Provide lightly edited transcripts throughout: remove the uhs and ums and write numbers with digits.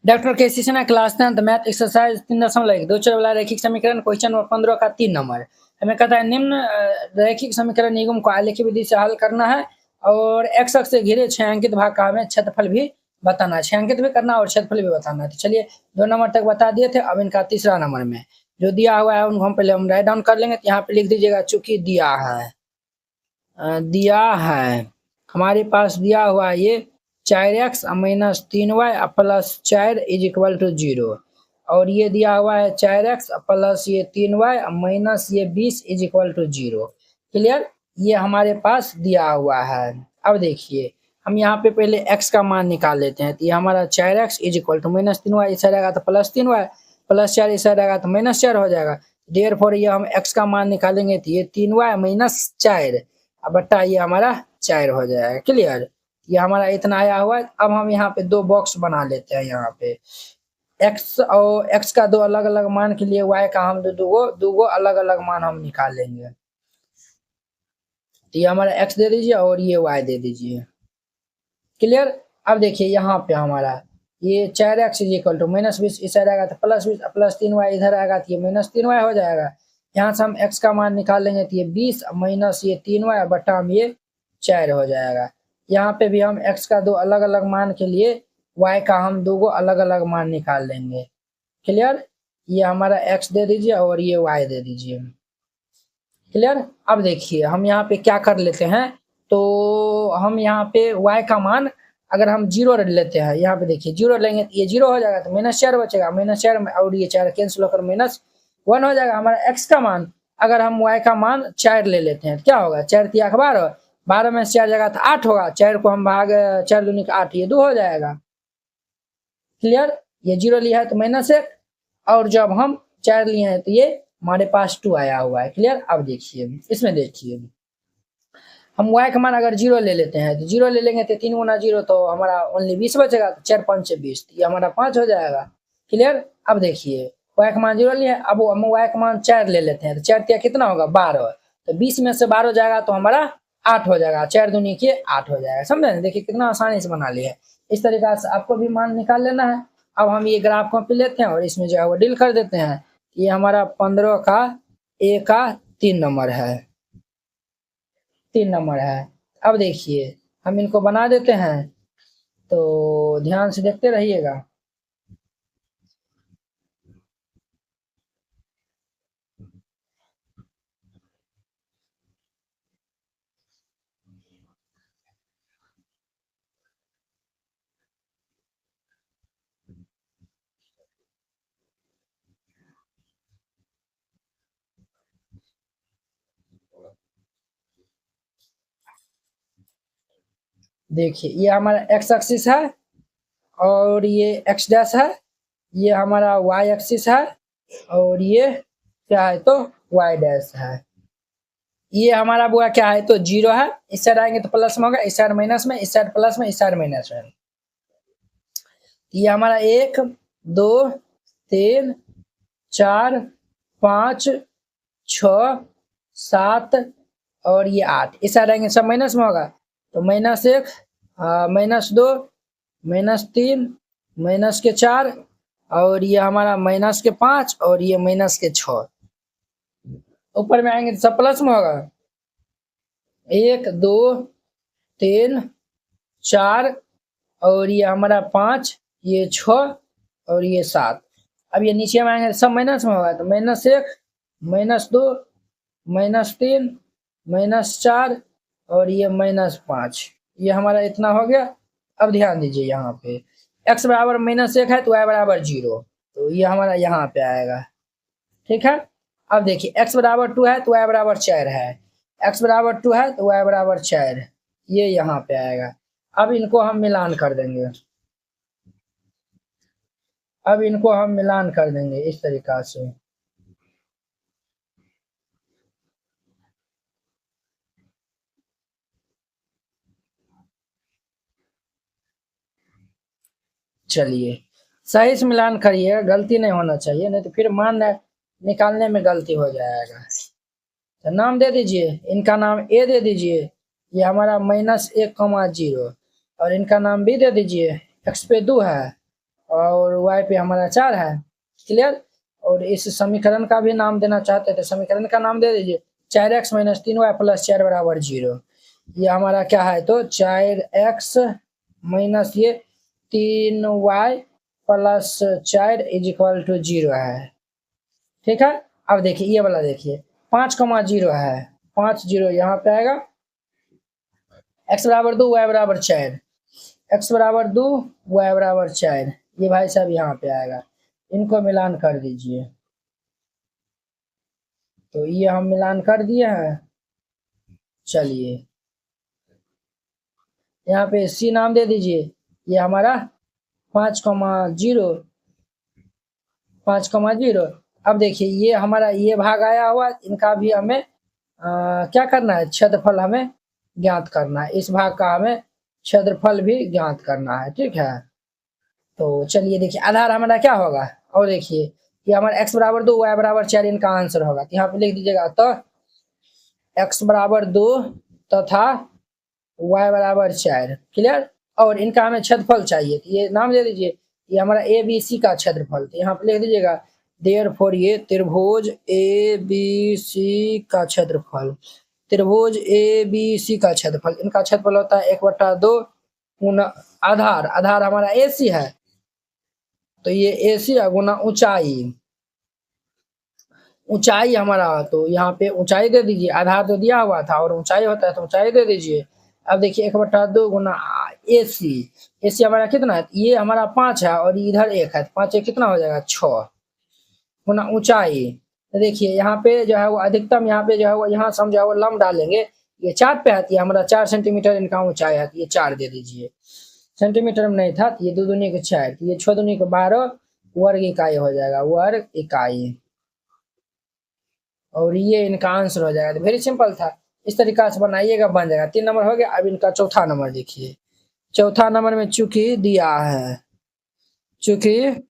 Doctor के session class 10 math exercise 3.1 दो चर वाला रैखिक समीकरण क्वेश्चन नंबर 15 का 3 नंबर। हमें कहता है निम्न रैखिक समीकरण निगम को आलेखी विधि से हल करना है और एक्स अक्ष से घिरे छायांकित भाग का हमें क्षेत्रफल भी बताना है, छायांकित भी करना और क्षेत्रफल भी बताना है। तो चलिए 2 नंबर तक बता दिए थे, अब इनका तीसरा नंबर में जो दिया हुआ है उनको हम पहले राइट डाउन कर लेंगे। तो यहाँ पे लिख दीजिएगा चूंकि दिया है हमारे पास दिया हुआ है ये 4x minus 3y plus 4 is equal to 0 और ये दिया हुआ है 4x प्लस ये 3y माइनस ये 20 इज इक्वल टू 0। क्लियर, ये हमारे पास दिया हुआ है। अब देखिए हम यहाँ पे पहले x का मान निकाल लेते हैं। तो ये हमारा 4x is equal to minus 3y, इस साइड आएगा तो प्लस 3y, प्लस 4 इस साइड आएगा तो माइनस 4 हो जाएगा। देयरफॉर ये हम x का मान निकालेंगे तो ये 3y माइनस 4 बट्टा ये हमारा 4 हो जाएगा। क्लियर, ये हमारा इतना आया हुआ है। अब हम यहाँ पे दो बॉक्स बना लेते हैं। यहाँ पे x और x का दो अलग अलग मान के लिए y का हम दो अलग अलग मान हम निकाल लेंगे। तो ये हमारा x दे दीजिए और ये y दे दीजिए। क्लियर, अब देखिए यहाँ पे हमारा ये 4x is equal to minus 20, इस साइड आएगा तो प्लस 20, प्लस 3y इधर आएगा तो ये माइनस 3y हो जाएगा। यहाँ से हम x का मान निकाल लेंगे तो ये 20 माइनस ये 3y बटा हम ये 4 हो जाएगा। यहाँ पे भी हम x का दो अलग अलग मान के लिए y का हम दो अलग अलग मान निकाल लेंगे। क्लियर, ये हमारा x दे दीजिए और ये y दे दीजिए। क्लियर, अब देखिए हम यहाँ पे क्या कर लेते हैं, तो हम यहाँ पे y का मान अगर हम 0 लेते हैं, यहाँ पे देखिए 0 लेंगे तो ये 0 हो जाएगा तो माइनस 4 बचेगा, माइनस 4 और ये 4 कैंसिल होकर माइनस 1 हो जाएगा। हमारा x का मान अगर हम y का मान 4 ले लेते हैं तो क्या होगा, 4 तिया 12, 12 में 4 जाएगा तो 8 होगा, 4 को हम भाग 4 दूनी का 8, ये 2 हो जाएगा। क्लियर, ये 0 लिया है तो माइनस 1 और जब हम 4 लिए हैं तो ये हमारे पास 2 आया हुआ है। क्लियर, अब देखिए इसमें देखिए हम y का मान अगर 0 ले लेते हैं तो 0 ले लेंगे तो 3 गुना 0 तो हमारा ओनली 20 बचेगा, तो 4 5 20, ये हमारा 5 हो जाएगा। क्लियर, अब देखिए y का मान 0 लिए, अब हम y का मान 4 ले लेते हैं तो 4 तिया कितना होगा 12, तो 20 में से 12 जाएगा तो हमारा 8 हो जाएगा, 4 दूनी के 8 हो जाएगा। समझे, देखिए कितना आसानी से बना लिया है। इस तरीका से आपको भी मान निकाल लेना है। अब हम ये ग्राफ कॉपी लेते हैं और इसमें जो है वो डील कर देते हैं। ये हमारा 15 का a का 3 नंबर है, 3 नंबर है। अब देखिए हम इनको बना देते हैं, तो ध्यान से देखते रहिएगा। देखिए ये हमारा x एक्सिस है और ये x डैश है, ये हमारा y एक्सिस है और ये क्या है तो y डैश है। ये हमारा बुआ क्या है तो 0 है, इस साइड आएंगे तो प्लस में होगा, इस साइड माइनस में, इस साइड प्लस में, इस साइड माइनस में। ये हमारा 1 2 3 4 5 6 7 और ये 8, इस साइड आएंगे सब माइनस में होगा, तो माइनस 1 माइनस 2 माइनस 3 माइनस के 4 और ये हमारा माइनस के 5 और ये माइनस के 6। ऊपर में आएंगे तो सब प्लस में होगा, 1 2 3 4 और ये हमारा 5, ये 6 और ये 7। अब ये नीचे में आएंगे सब माइनस में होगा, तो माइनस 1 माइनस 2 माइनस 3 माइनस 4 और ये माइनस 5, ये हमारा इतना हो गया। अब ध्यान दीजिए यहाँ पे x बराबर माइनस 1 है तो y बराबर 0, तो ये हमारा यहाँ पे आएगा। ठीक है, अब देखिए x बराबर 2 है तो y बराबर 4 है, x बराबर 2 है तो y बराबर 4, ये यहाँ पे आएगा। अब इनको हम मिलान कर देंगे, अब इनको हम मिलान कर देंगे इस तरीका से। चलिए सही से मिलान करिएगा, गलती नहीं होना चाहिए, नहीं तो फिर मान निकालने में गलती हो जाएगा। तो नाम दे दीजिए, इनका नाम a दे दीजिए, ये हमारा -1, 0 और इनका नाम b दे दीजिए, x पे 2 है और y पे हमारा 4 है। क्लियर। और इस समीकरण का भी नाम देना चाहते हैं तो समीकरण का नाम दे दीजिए 4x - 3y + 4 = 0। ये हमारा क्या है तो 4x - ये 3y + 4 = 0 है। ठीक है। अब देखिए ये वाला देखिए 5,0 है, 5 0 यहाँ पे आएगा। x = 2 y = 4, x = 2 y = 4, ये भाई साहब यहाँ पे आएगा। इनको मिलान कर दीजिए। तो ये हम मिलान कर दिए हैं। चलिए यहाँ पे c नाम दे दीजिए। ये हमारा 5,0 5,0। अब देखिए ये हमारा ये भाग आया हुआ, इनका भी हमें क्या करना है, क्षेत्रफल हमें ज्ञात करना है। इस भाग का हमें क्षेत्रफल भी ज्ञात करना है। ठीक है। तो चलिए देखिए आधार हमारा क्या होगा, और देखिए ये हमारा x = 2 y = 4 इनका आंसर होगा। तो यहाँ पे लिख दीजिएगा तो x = 2 तथा y = 4। क्लियर। और इनका हमें क्षेत्रफल चाहिए तो ये नाम दे दीजिए, ये हमारा ABC का क्षेत्रफल। तो यहाँ पे लिख दीजिएगा देयरफॉर ये त्रिभुज ABC का क्षेत्रफल, त्रिभुज ABC का क्षेत्रफल, इनका क्षेत्रफल होता है 1/2 आधार, आधार हमारा AC है तो ये AC गुना ऊंचाई, ऊंचाई हमारा, तो यहाँ पे ऊंचाई दे दीजिए। आधार तो दिया हुआ था और ऊंचाई होता है तो ऊंचाई दे दीजिए। अब देखिए 1/2 गुना AC, AC हमारा कितना है, ये हमारा 5 है और इधर 1 है, 5 1 कितना हो जाएगा 6 गुना ऊंचाई। तो देखिए यहाँ पे जो है वो अधिकतम, यहाँ पे जो है वो यहाँ से हम जो है वो लंब डालेंगे। ये 4 पे है तो ये हमारा 4 सेंटीमीटर इनका ऊंचाई है, तो ये 4 दे दीजिए। सेंटीमीटर में नहीं था तो ये 2 दूनी के 4, ये 6 दूनी के 12 वर्ग इकाई हो जाएगा, वर्ग इकाई। और ये इनका आंसर हो जाएगा। तो वेरी सिंपल था, इस तरीका से बनाइएगा, बन जाएगा। 3 नंबर हो गया। अब इनका चौथा नंबर देखिए। चौथा नंबर में चूंकि दिया है, चूंकि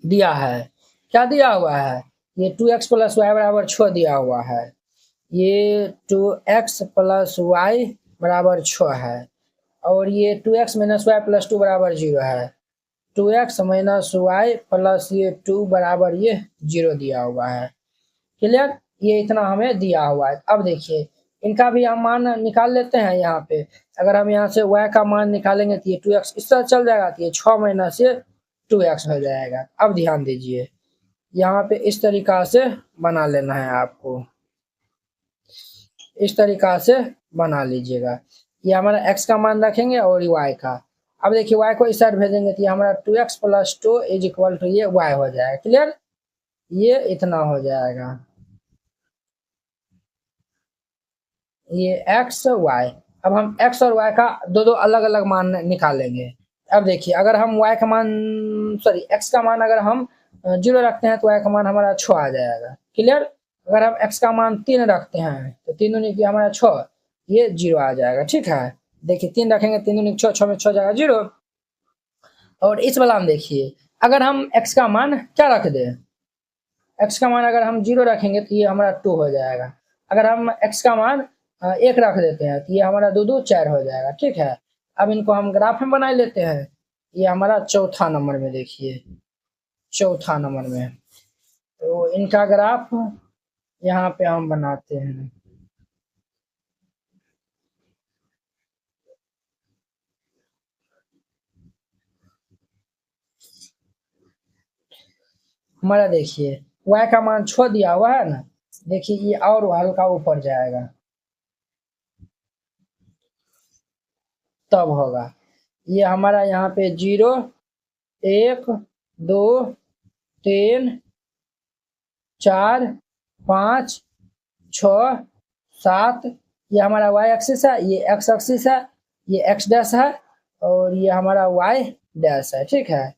दिया है, क्या दिया हुआ है, ये 2x + y = 6 दिया हुआ है। ये 2x + y = 6 है। और ये 2x - y + 2 = 0 है। 2x - y + ये 2 बराबर ये 0 दिया हुआ है। क्लियर। ये इतना हमें दिया हुआ है। अब देखिए इनका भी हम मान निकाल लेते हैं। यहाँ पे अगर हम यहाँ से y का मान निकालेंगे तो ये 2x इस तरह चल जाएगा, तो ये 6 - से 2x हो जाएगा। अब ध्यान दीजिए यहाँ पे इस तरीका से बना लेना है आपको, इस तरीका से बना लीजिएगा। ये हमारा x का मान रखेंगे और y का। अब देखिए y को इस साइड भेजेंगे तो ये हमारा 2x + 2 = ये y हो जाएगा। क्लियर। ये इतना हो जाएगा, ये x y। अब हम x और y का दो अलग अलग मान निकालेंगे। अब देखिए अगर हम y का मान x का मान अगर हम 0 रखते हैं तो y का मान हमारा 6 आ जाएगा। क्लियर। अगर हम x का मान 3 रखते हैं तो 3 दूनी की हमारा 6, ये 0 आ जाएगा। ठीक है। देखिए 3 रखेंगे, 3 दूनी 6, 6 में 6 जाएगा 0। और इस वाला में देखिए अगर हम x का मान क्या रख दें, x का मान अगर हम 0 रखेंगे तो ये हमारा 2 हो जाएगा। अगर हम x का मान 1 रख देते हैं तो ये हमारा 2 2 4 हो जाएगा। ठीक है। अब इनको हम ग्राफ में बना लेते हैं। ये हमारा चौथा नंबर में देखिए, चौथा नंबर में तो इनका ग्राफ यहाँ पे हम बनाते हैं। हमारा देखिए y का मान 6 दिया हुआ है ना, देखिए ये और हल्का ऊपर जाएगा तब होगा। ये हमारा यहाँ पे 0 1 2 3 4 5 6 7, ये हमारा y एक्सिस है, ये x एक्सिस है, ये x डैश है और ये हमारा y डैश है। ठीक है।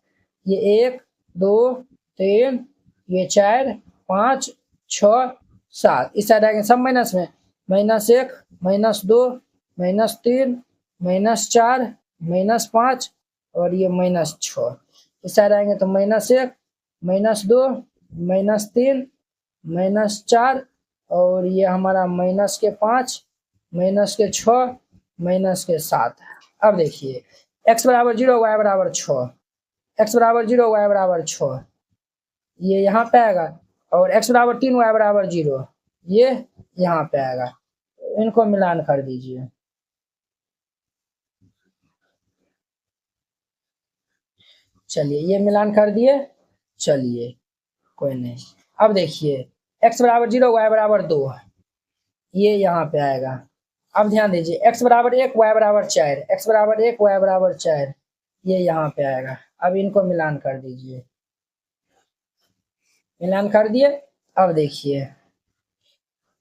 ये 1 2 3, ये 4 5 6 7, इस साइड आएंगे सब माइनस में, -1 -2 -3 -4 -5 और ये -6। इस साइड आएंगे तो -1 -2 -3 -4 और ये हमारा -5 -6 -7 है। अब देखिए x = 0 y = 6, x बराबर 0 y बराबर 6 ये यहाँ पे आएगा, और x बराबर 3 y बराबर 0 ये यहाँ पे आएगा। इनको मिलान कर दीजिए। चलिए ये मिलान कर दिए, चलिए कोई नहीं। अब देखिए x बराबर 0 y बराबर 2 ये यहाँ पे आएगा। अब ध्यान दीजिए x बराबर 1 y बराबर 4, x बराबर 1 y बराबर 4 ये यहाँ पे आएगा। अब इनको मिलान कर दीजिए, मिलान कर दिए। अब देखिए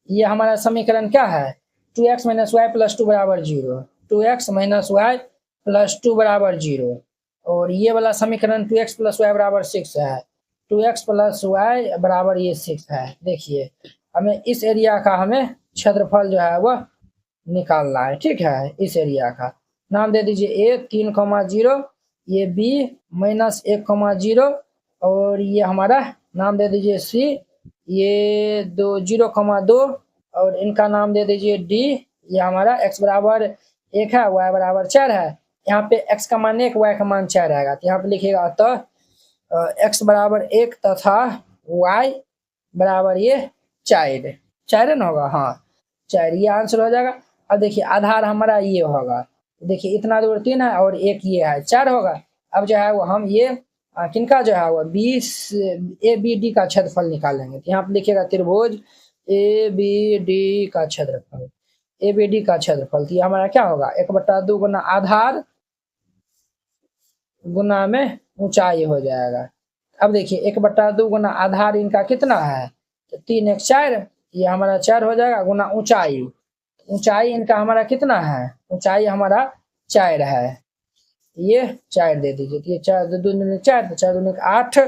ये हमारा समीकरण क्या है, 2x माइनस वाई प्लस 2 बराबर 0, 2x माइनस वाई प्लस 2 बराबर 0। और ये वाला समीकरण 2x प्लस वाई बराबर 6 है, 2x प्लस वाई बराबर ये 6 है। देखिए हमें इस एरिया का हमें क्षेत्रफल जो है वह निकालना है, ठीक है। इस एरिया का नाम दे दीजिए a 3,0, ये b माइनस 1,0, और ये हमारा नाम दे दीजिए c, ये 0,2, और इनका नाम दे दीजिए d। ये हमारा x बराबर 1 है, y बराबर 4 है। यहाँ पे x का मान 1, y का मान 4 आएगा, तो यहाँ पे लिखिएगा अतः x बराबर 1 तथा y बराबर ये 4 न होगा, हाँ 4, ये आंसर हो जाएगा। अब देखिए आधार हमारा ये होगा, देखिए इतना दूर 3 है और एक ये है 4 होगा। अब जो है वो हम ये किनका जो है वो ABD का क्षेत्रफल निकालेंगे। तो यहाँ पे लिखिएगा त्रिभुज ABD का क्षेत्रफल, ABD का क्षेत्रफल। तो ये हमारा क्या होगा, 1/2 गुना आधार गुना में ऊंचाई हो जाएगा। अब देखिए 1/2 गुना आधार इनका कितना है, तो 3 1 4, ये हमारा 4 हो जाएगा, गुना ऊंचाई, ऊंचाई इनका हमारा कितना है, ऊंचाई हमारा 4 है, ये 4 दे दीजिए। तो ये 4 2 दूनी 4, तो 4 दूनी 8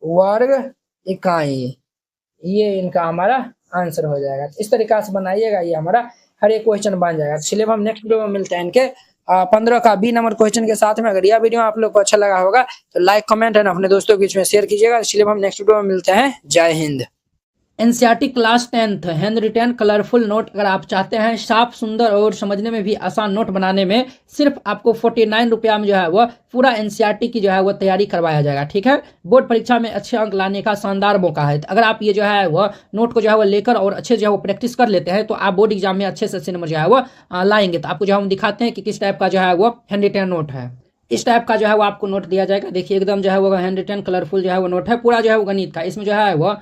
वर्ग इकाई, ये इनका हमारा आंसर हो जाएगा। तो इस तरीका से बनाइएगा, ये हमारा हर एक क्वेश्चन बन जाएगा। चलिए हम नेक्स्ट वीडियो में मिलते हैं इनके 15 का B नंबर क्वेश्चन के साथ में। अगर यह वीडियो आप लोग को अच्छा लगा होगा तो लाइक कमेंट है ना अपने दोस्तों के बीच में शेयर कीजिएगा। चलिए हम नेक्स्ट वीडियो में मिलते हैं। जय Hind. NCERT class 10th hand retain colourful note अगर आप चाहते हैं साफ सुंदर और समझने में भी आसान नोट बनाने में, सिर्फ आपको 49 रुपया में जो है वह पूरा एनसीईआरटी की जो है वह तैयारी करवाया जाएगा, ठीक है। बोर्ड परीक्षा में अच्छे अंक लाने का शानदार मौका है। अगर आप ये जो है वह नोट को जो है वह लेकर और अच्छे जो है वो प्रैक्टिस कर लेते हैं तो आप बोर्ड एग्जाम में अच्छे से अच्छे नंबर जो है वह लाएंगे। तो आपको जो है हम दिखाते हैं कि किस टाइप का जो है वो हैंड रिटेन नोट है। इस टाइप का जो है वो आपको नोट दिया जाएगा। देखिए एकदम जो है वो हैंड रिटेन कलरफुल जो है वो नोट है, पूरा जो है वो गणित का। इसमें जो है वो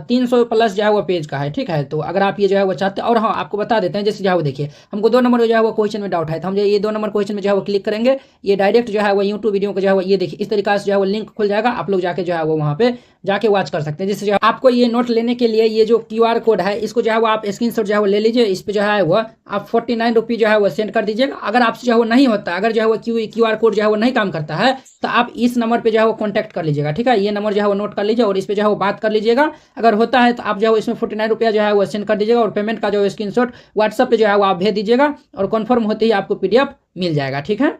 300 प्लस जो है वो पेज का है, ठीक है। तो अगर आप ये जो है वो चाहते हैं, और हाँ आपको बता देते हैं जैसे जो है वो देखिए हमको 2 नंबर जो है वो क्वेश्चन में डाउट है, तो हम जो ये 2 नंबर क्वेश्चन में जो है वो क्लिक करेंगे, ये डायरेक्ट जो है वो यूट्यूब वीडियो को जो है वो ये देखिए इस तरीके से जो है वो लिंक खुल जाएगा। आप लोग जाके जो है वो वहाँ पे जाके वॉच कर सकते हैं। जिससे जो है आपको ये नोट लेने के लिए ये जो QR कोड है इसको जो है वो आप स्क्रीनशॉट जो है वो ले लीजिए। इस पे जो है वो आप 49 रुपीज़ जो है वो सेंड कर दीजिएगा। अगर आपसे जो है वो नहीं होता, अगर जो है वो QR कोड जो है वो नहीं काम करता है तो आप इस नंबर पे जो है वो कॉन्टैक्ट कर लीजिएगा, ठीक है। ये नंबर जो है वो नोट कर लीजिए और इस पे जो है वो बात कर लीजिएगा। अगर होता है तो आप जो है इसमें 49 रुपया जो है वो सेंड कर दीजिएगा और पेमेंट का जो स्क्रीनशॉट व्हाट्सएप पे जो है वो आप भेज दीजिएगा और कन्फर्म होते ही आपको PDF मिल जाएगा, ठीक है।